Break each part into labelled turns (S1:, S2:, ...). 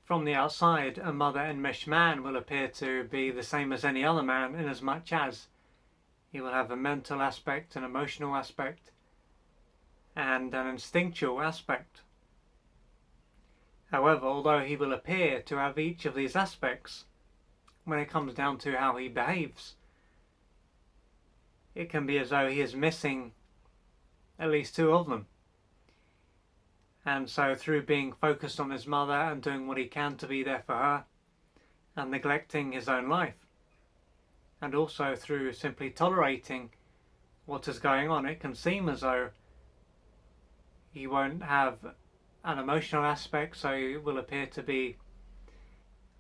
S1: From the outside, a mother-enmeshed man will appear to be the same as any other man, in as much as he will have a mental aspect, an emotional aspect, and an instinctual aspect. However, although he will appear to have each of these aspects, when it comes down to how he behaves, it can be as though he is missing at least two of them. And so through being focused on his mother and doing what he can to be there for her, and neglecting his own life, and also through simply tolerating what is going on, it can seem as though he won't have an emotional aspect, so he will appear to be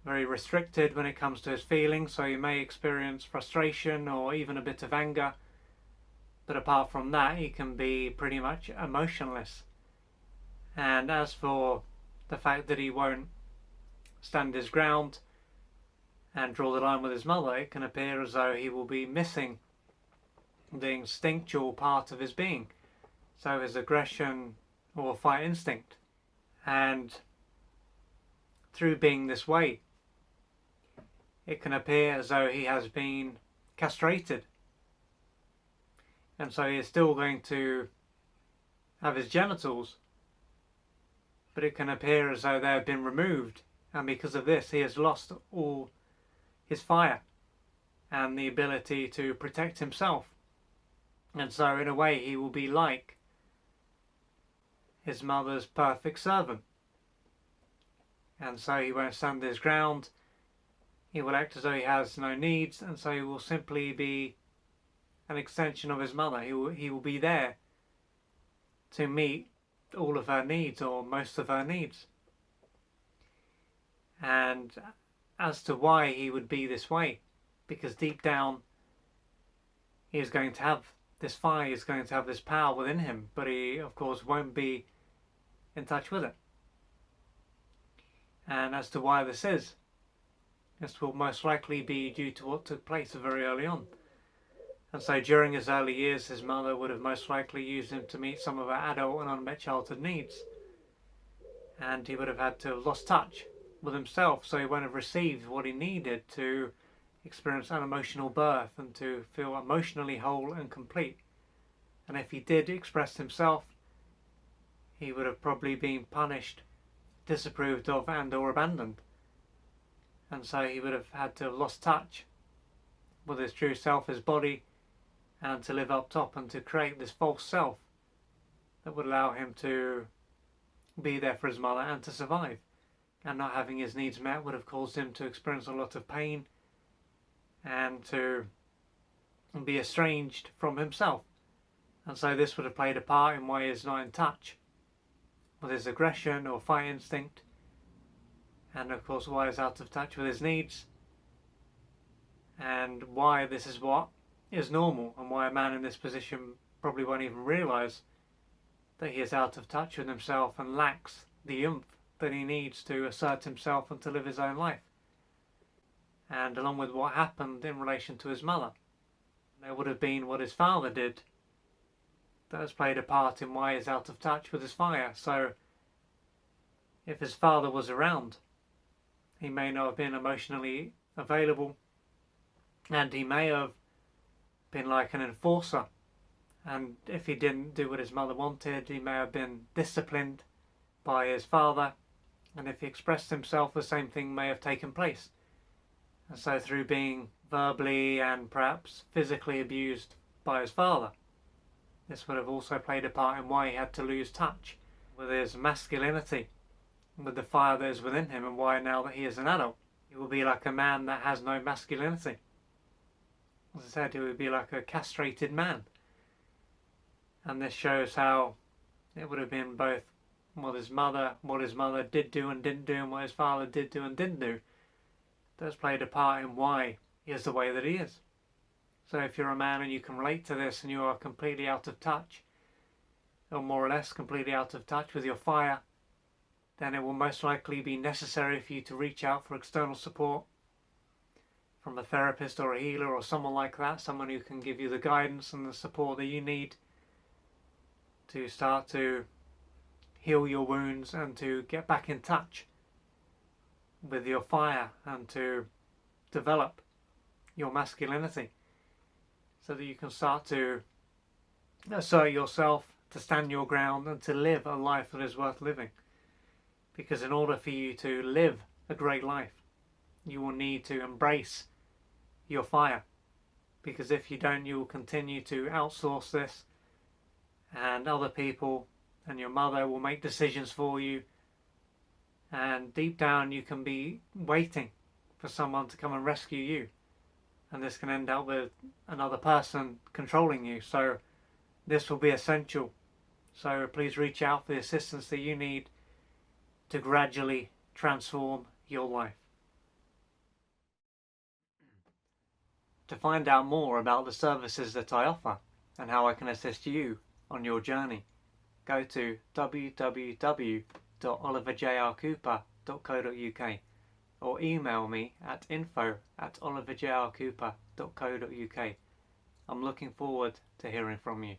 S1: very restricted when it comes to his feelings, so he may experience frustration or even a bit of anger, but apart from that he can be pretty much emotionless. And as for the fact that he won't stand his ground and draw the line with his mother, it can appear as though he will be missing the instinctual part of his being, so his aggression or fight instinct. And through being this way, it can appear as though he has been castrated, and so he is still going to have his genitals, but it can appear as though they have been removed, and because of this he has lost all his fire and the ability to protect himself. And so in a way he will be like his mother's perfect servant, and so he won't stand his ground, he will act as though he has no needs, and so he will simply be an extension of his mother. He will be there to meet all of her needs, or most of her needs. And as to why he would be this way, because deep down he is going to have this fire, he is going to have this power within him, but he of course won't be in touch with it. And as to why this is, this will most likely be due to what took place very early on. And so during his early years, his mother would have most likely used him to meet some of her adult and unmet childhood needs, and he would have had to have lost touch with himself, so he won't have received what he needed to experience an emotional birth and to feel emotionally whole and complete. And if he did express himself, he would have probably been punished, disapproved of, and or abandoned. And so he would have had to have lost touch with his true self, his body, and to live up top and to create this false self that would allow him to be there for his mother and to survive. And not having his needs met would have caused him to experience a lot of pain and to be estranged from himself. And so this would have played a part in why he is not in touch with his aggression or fight instinct, and of course why he's out of touch with his needs, and why this is what is normal, and why a man in this position probably won't even realise that he is out of touch with himself and lacks the oomph that he needs to assert himself and to live his own life. And along with what happened in relation to his mother, there would have been what his father did that has played a part in why he's out of touch with his fire. So if his father was around, he may not have been emotionally available, and he may have been like an enforcer, and if he didn't do what his mother wanted, he may have been disciplined by his father, and if he expressed himself, the same thing may have taken place. And so through being verbally and perhaps physically abused by his father, this would have also played a part in why he had to lose touch with his masculinity, with the fire that is within him, and why now that he is an adult, he will be like a man that has no masculinity. As I said, he would be like a castrated man. And this shows how it would have been both what his mother did do and didn't do, and what his father did do and didn't do, that's played a part in why he is the way that he is. So if you're a man and you can relate to this and you are completely out of touch, or more or less completely out of touch with your fire, then it will most likely be necessary for you to reach out for external support from a therapist or a healer or someone like that, someone who can give you the guidance and the support that you need to start to heal your wounds and to get back in touch with your fire and to develop your masculinity so that you can start to assert yourself, to stand your ground, and to live a life that is worth living. Because in order for you to live a great life, you will need to embrace your fire. Because if you don't, you will continue to outsource this, and other people and your mother will make decisions for you, and deep down you can be waiting for someone to come and rescue you, and this can end up with another person controlling you. So this will be essential. So please reach out for the assistance that you need to gradually transform your life. To find out more about the services that I offer and how I can assist you on your journey, go to www.oliverjrcooper.co.uk or email me at info@oliverjrcooper.co.uk. I'm looking forward to hearing from you.